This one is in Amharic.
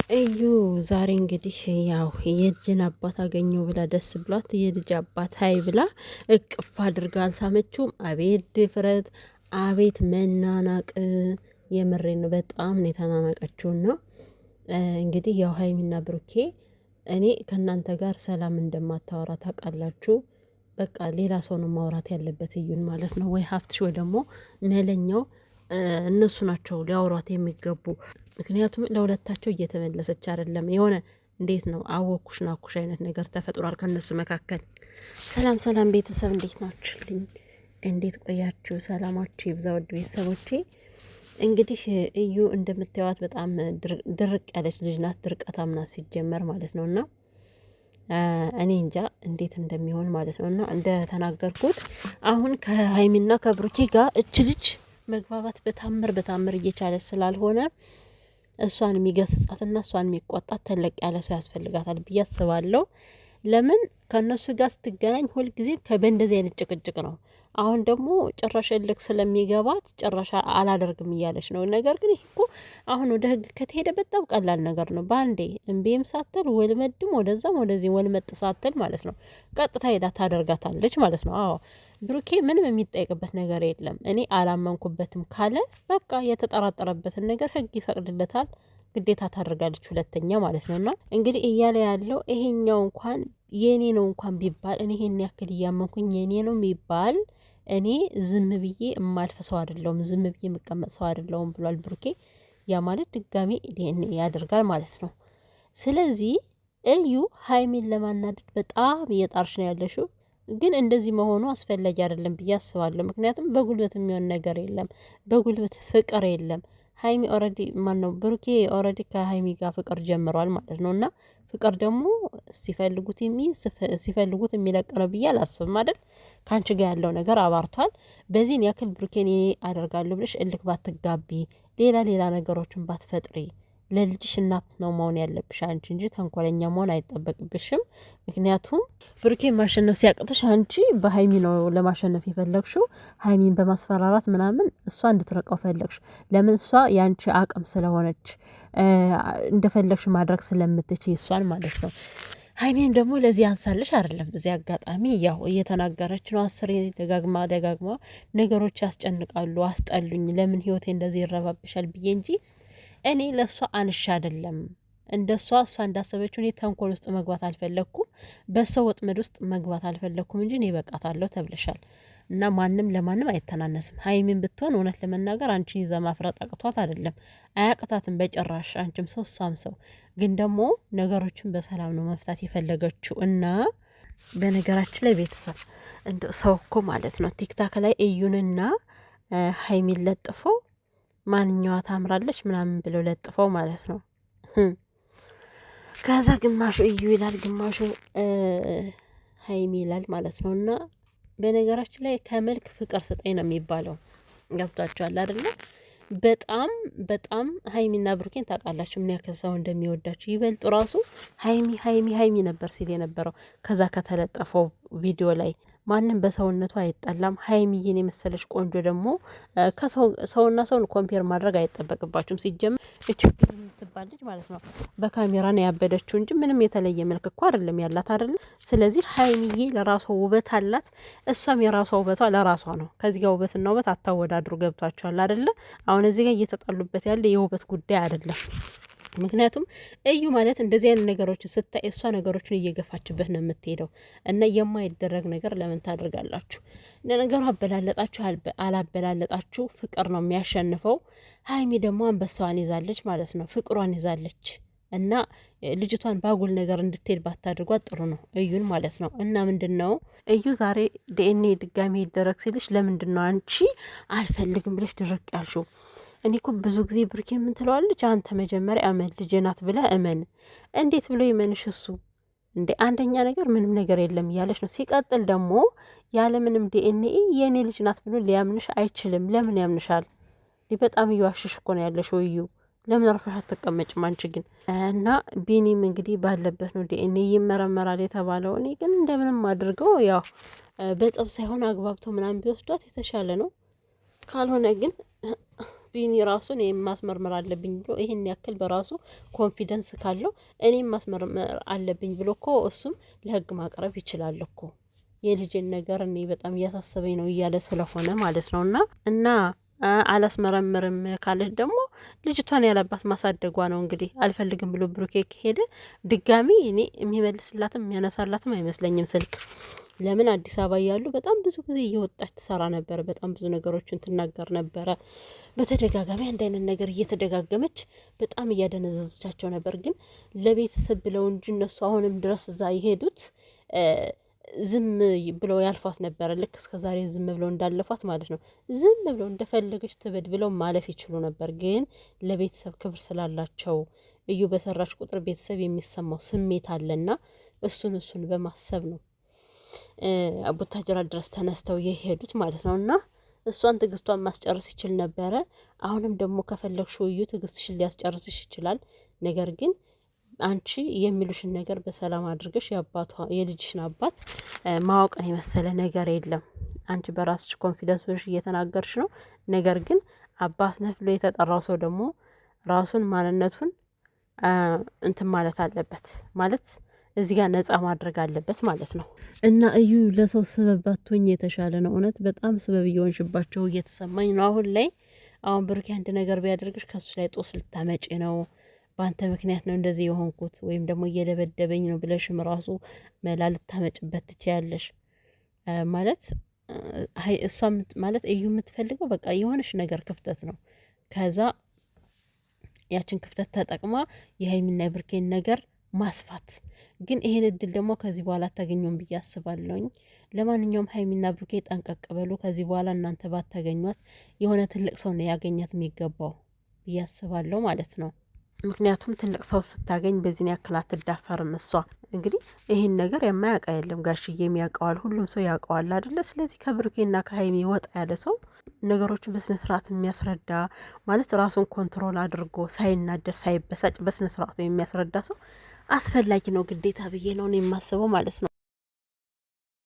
እዩ ዛሬ እንግዲህ ያው የልጅን አባት አገኘው ብላ ደስ ብሏት የልጅ አባት ሀይ ብላ እቅፍ አድርጋ አልሳመችውም። አቤት ድፍረት፣ አቤት መናናቅ። የምሬን ነው። በጣም ነው የተናናቀችውና እንግዲህ ያው ሀይሚና ብሩኬ እኔ ከእናንተ ጋር ሰላም እንደማታወራ ታውቃላችሁ። በቃ ሌላ ሰው ነው ማውራት ያለበት እዩን ማለት ነው። ወይ ሀፍትሽ ወይ ደግሞ መለኛው እነሱ ናቸው ሊያወሯት የሚገቡ። ምክንያቱም ለሁለታቸው እየተመለሰች አይደለም። የሆነ እንዴት ነው አወኩሽ ናኩሽ አይነት ነገር ተፈጥሯል ከነሱ መካከል። ሰላም ሰላም ቤተሰብ እንዴት ናችሁልኝ? እንዴት ቆያችሁ? ሰላማችሁ ይብዛ ውድ ቤተሰቦቼ። እንግዲህ እዩ እንደምታዩት በጣም ድርቅ ያለች ልጅ ናት። ድርቀታም ናት ሲጀመር ማለት ነው። እና እኔ እንጃ እንዴት እንደሚሆን ማለት ነው። እና እንደተናገርኩት አሁን ከሀይሚና ከብሩኬ ጋር እች ልጅ መግባባት በታምር እየቻለች ስላልሆነ እሷን የሚገስጻትና እሷን የሚቆጣት ተለቅ ያለ ሰው ያስፈልጋታል ብዬ አስባለሁ። ለምን ከእነሱ ጋር ስትገናኝ ሁልጊዜም በእንደዚህ አይነት ጭቅጭቅ ነው። አሁን ደግሞ ጭራሽ እልክ ስለሚገባት ጭራሽ አላደርግም እያለች ነው። ነገር ግን ይህ እኮ አሁን ወደ ህግ ከተሄደ በጣም ቀላል ነገር ነው። በአንዴ እምቢም ሳትል ወልመድም ወደዛም ወደዚህ ወልመጥ ሳትል ማለት ነው ቀጥታ ሄዳ ታደርጋታለች ማለት ነው። አዎ ብሩኬ ምንም የሚጠይቅበት ነገር የለም። እኔ አላመንኩበትም ካለ በቃ የተጠራጠረበትን ነገር ህግ ይፈቅድለታል። ግዴታ ታደርጋለች ሁለተኛ ማለት ነው። እና እንግዲህ እያለ ያለው ይሄኛው እንኳን የኔ ነው እንኳን ቢባል እኔ ይሄን ያክል እያመንኩኝ የኔ ነው የሚባል እኔ ዝም ብዬ የማልፍ ሰው አይደለሁም፣ ዝም ብዬ የምቀመጥ ሰው አይደለሁም ብሏል ብሩኬ። ያ ማለት ድጋሜ ዲኤንኤ ያደርጋል ማለት ነው። ስለዚህ እዩ ሀይሚን ለማናደድ በጣም እየጣርሽ ነው ያለሽው፣ ግን እንደዚህ መሆኑ አስፈላጊ አይደለም ብዬ አስባለሁ። ምክንያቱም በጉልበት የሚሆን ነገር የለም፣ በጉልበት ፍቅር የለም። ሀይሚ ኦልሬዲ ማነው ብሩኬ ኦልሬዲ ከሀይሚ ጋር ፍቅር ጀምሯል ማለት ነው። እና ፍቅር ደግሞ ሲፈልጉት ሲፈልጉት የሚለቅ ነው ብዬ አላስብም አይደል? ከአንቺ ጋር ያለው ነገር አባርቷል። በዚህን ያክል ብሩኬን አደርጋለሁ ብለሽ እልክ ባትጋቢ፣ ሌላ ነገሮችን ባትፈጥሪ። ለልጅሽ እናት ነው መሆን ያለብሽ አንቺ እንጂ ተንኮለኛ መሆን አይጠበቅብሽም። ምክንያቱም ብሩኬን ማሸነፍ ሲያቅትሽ አንቺ በሀይሚ ነው ለማሸነፍ የፈለግሽው። ሀይሚን በማስፈራራት ምናምን እሷ እንድትረቀው ፈለግሽ። ለምን? እሷ የአንቺ አቅም ስለሆነች እንደፈለግሽ ማድረግ ስለምትችይ እሷን ማለት ነው። ሀይሚን ደግሞ ለዚህ አንሳልሽ አይደለም። በዚህ አጋጣሚ ያው እየተናገረች ነው። አስሬ ደጋግማ ነገሮች ያስጨንቃሉ፣ አስጠሉኝ፣ ለምን ህይወቴ እንደዚህ ይረባብሻል ብዬ እንጂ እኔ ለእሷ አንሻ አይደለም። እንደ እሷ እንዳሰበችው እኔ ተንኮል ውስጥ መግባት አልፈለግኩም፣ በሰው ወጥመድ ውስጥ መግባት አልፈለግኩም እንጂ እኔ በቃታለሁ ተብለሻል። እና ማንም ለማንም አይተናነስም። ሀይሚን ብትሆን እውነት ለመናገር አንቺን ይዛ ማፍረጥ አቅቷት አይደለም፣ አያቅታትም በጭራሽ። አንቺም ሰው እሷም ሰው፣ ግን ደግሞ ነገሮችን በሰላም ነው መፍታት የፈለገችው። እና በነገራችን ላይ ቤተሰብ እንደ ሰው እኮ ማለት ነው ቲክታክ ላይ እዩንና ሀይሚን ለጥፈው ማንኛዋ ታምራለች ምናምን ብለው ለጥፈው ማለት ነው። ከዛ ግማሹ እዩ ይላል፣ ግማሹ ሀይሚ ይላል ማለት ነው። እና በነገራችን ላይ ከመልክ ፍቅር ስጠኝ ነው የሚባለው። ገብቷቸዋል አይደለ? በጣም ሀይሚና ብሩኬን ታውቃላችሁ ምን ያክል ሰው እንደሚወዳችሁ። ይበልጡ ራሱ ሀይሚ ነበር ሲል የነበረው ከዛ ከተለጠፈው ቪዲዮ ላይ። ማንም በሰውነቱ አይጠላም። ሀይሚዬን የመሰለች ቆንጆ ደግሞ ሰውና ሰውን ኮምፔር ማድረግ አይጠበቅባችሁም። ሲጀምር እችግር የምትባል ልጅ ማለት ነው በካሜራ ነው ያበደችው እንጂ ምንም የተለየ መልክ እኮ አይደለም ያላት አይደለም። ስለዚህ ሀይሚዬ ለራሷ ውበት አላት፣ እሷም የራሷ ውበቷ ለራሷ ነው። ከዚህ ጋር ውበትና ውበት አታወዳድሩ። ገብቷችኋል አይደለ? አሁን እዚህ ጋር እየተጣሉበት ያለ የውበት ጉዳይ አይደለም። ምክንያቱም እዩ ማለት እንደዚህ አይነት ነገሮችን ስታይ እሷ ነገሮችን እየገፋችበት ነው የምትሄደው። እና የማይደረግ ነገር ለምን ታደርጋላችሁ? ለነገሩ አበላለጣችሁ አላበላለጣችሁ ፍቅር ነው የሚያሸንፈው። ሀይሚ ደግሞ አንበሳዋን ይዛለች ማለት ነው፣ ፍቅሯን ይዛለች። እና ልጅቷን ባጉል ነገር እንድትሄድ ባታድርጓት ጥሩ ነው፣ እዩን ማለት ነው። እና ምንድን ነው እዩ ዛሬ ዲኤንኤ ድጋሚ ይደረግ ሲልሽ ለምንድን ነው አንቺ አልፈልግም ብለሽ ድርቅ ያልሽው? እኔ እኮ ብዙ ጊዜ ብሩኬ ምን ትለዋለች? አንተ መጀመሪያ እመን፣ ልጄ ናት ብለህ እመን። እንዴት ብሎ ይመንሽ እሱ? እንዴ አንደኛ ነገር ምንም ነገር የለም እያለች ነው። ሲቀጥል ደግሞ ያለ ምንም ዲኤንኤ የእኔ ልጅ ናት ብሎ ሊያምንሽ አይችልም። ለምን ያምንሻል? በጣም እየዋሸሽ እኮ ነው ያለሽ። ወዩ ለምን አርፈሽ አትቀመጭም አንቺ ግን? እና ቢኒም እንግዲህ ባለበት ነው ዲኤንኤ ይመረመራል የተባለው። እኔ ግን እንደምንም አድርገው ያው በጸብ ሳይሆን አግባብተው ምናምን ቢወስዷት የተሻለ ነው። ካልሆነ ግን ቢኒ ራሱን ማስመርመር አለብኝ ብሎ ይሄን ያክል በራሱ ኮንፊደንስ ካለው እኔም ማስመርመር አለብኝ ብሎ እኮ እሱም ለህግ ማቅረብ ይችላል እኮ። የልጅን ነገር እኔ በጣም እያሳሰበኝ ነው እያለ ስለሆነ ማለት ነው። እና አላስመረምርም ካለች ደግሞ ልጅቷን ያለባት ማሳደጓ ነው። እንግዲህ አልፈልግም ብሎ ብሩኬ ከሄደ ድጋሚ እኔ የሚመልስላትም የሚያነሳላትም አይመስለኝም ስልክ። ለምን አዲስ አበባ እያሉ በጣም ብዙ ጊዜ እየወጣች ትሰራ ነበረ። በጣም ብዙ ነገሮችን ትናገር ነበረ። በተደጋጋሚ አንድ አይነት ነገር እየተደጋገመች በጣም እያደነዘዘቻቸው ነበር። ግን ለቤተሰብ ብለው እንጂ እነሱ አሁንም ድረስ እዛ የሄዱት ዝም ብለው ያልፏት ነበረ። ልክ እስከ ዛሬ ዝም ብለው እንዳለፏት ማለት ነው። ዝም ብለው እንደፈለገች ትበድ ብለው ማለፍ ይችሉ ነበር። ግን ለቤተሰብ ክብር ስላላቸው እዩ በሰራች ቁጥር ቤተሰብ የሚሰማው ስሜት አለና እሱን በማሰብ ነው ቡታጅራ ድረስ ተነስተው የሄዱት ማለት ነው። እና እሷን ትዕግስቷን ማስጨረስ ይችል ነበረ። አሁንም ደግሞ ከፈለግሽው እዩ ትዕግስትሽን ሊያስጨርስሽ ይችላል። ነገር ግን አንቺ የሚሉሽን ነገር በሰላም አድርገሽ የልጅሽን አባት ማወቅን የመሰለ ነገር የለም። አንቺ በራስሽ ኮንፊደንስ ብለሽ እየተናገርሽ ነው። ነገር ግን አባት ነህ ብሎ የተጠራው ሰው ደግሞ ራሱን ማንነቱን እንትን ማለት አለበት ማለት እዚህ ጋር ነጻ ማድረግ አለበት ማለት ነው። እና እዩ ለሰው ስበብ ባትሆኝ የተሻለ ነው። እውነት በጣም ስበብ እየሆንሽባቸው እየተሰማኝ ነው አሁን ላይ። አሁን ብሩኬ አንድ ነገር ቢያደርግሽ ከሱ ላይ ጦስ ልታመጪ ነው። በአንተ ምክንያት ነው እንደዚህ የሆንኩት ወይም ደግሞ እየደበደበኝ ነው ብለሽም ራሱ መላ ልታመጭበት ትችያለሽ። ማለት እሷ ማለት እዩ የምትፈልገው በቃ የሆነሽ ነገር ክፍተት ነው። ከዛ ያችን ክፍተት ተጠቅማ የሀይሚና የብሩኬን ነገር ማስፋት። ግን ይሄን እድል ደግሞ ከዚህ በኋላ አታገኘውም ብዬ አስባለሁኝ። ለማንኛውም ሀይሚና ብሩኬ ጠንቀቅ በሉ። ከዚህ በኋላ እናንተ ባታገኟት የሆነ ትልቅ ሰው ነው ያገኛት የሚገባው ብዬ አስባለሁ ማለት ነው። ምክንያቱም ትልቅ ሰው ስታገኝ በዚህን ያክል አትዳፈርም። እሷ እንግዲህ ይህን ነገር የማያውቃ የለም። ጋሽዬም ያውቀዋል፣ ሁሉም ሰው ያውቀዋል አይደለ? ስለዚህ ከብሩኬና ከሀይሚ ወጣ ያለ ሰው ነገሮችን በስነ ስርዓት የሚያስረዳ ማለት ራሱን ኮንትሮል አድርጎ ሳይናደር ሳይበሳጭ በስነ ስርዓቱ የሚያስረዳ ሰው አስፈላጊ ነው፣ ግዴታ ብዬ ነው የማስበው ማለት ነው።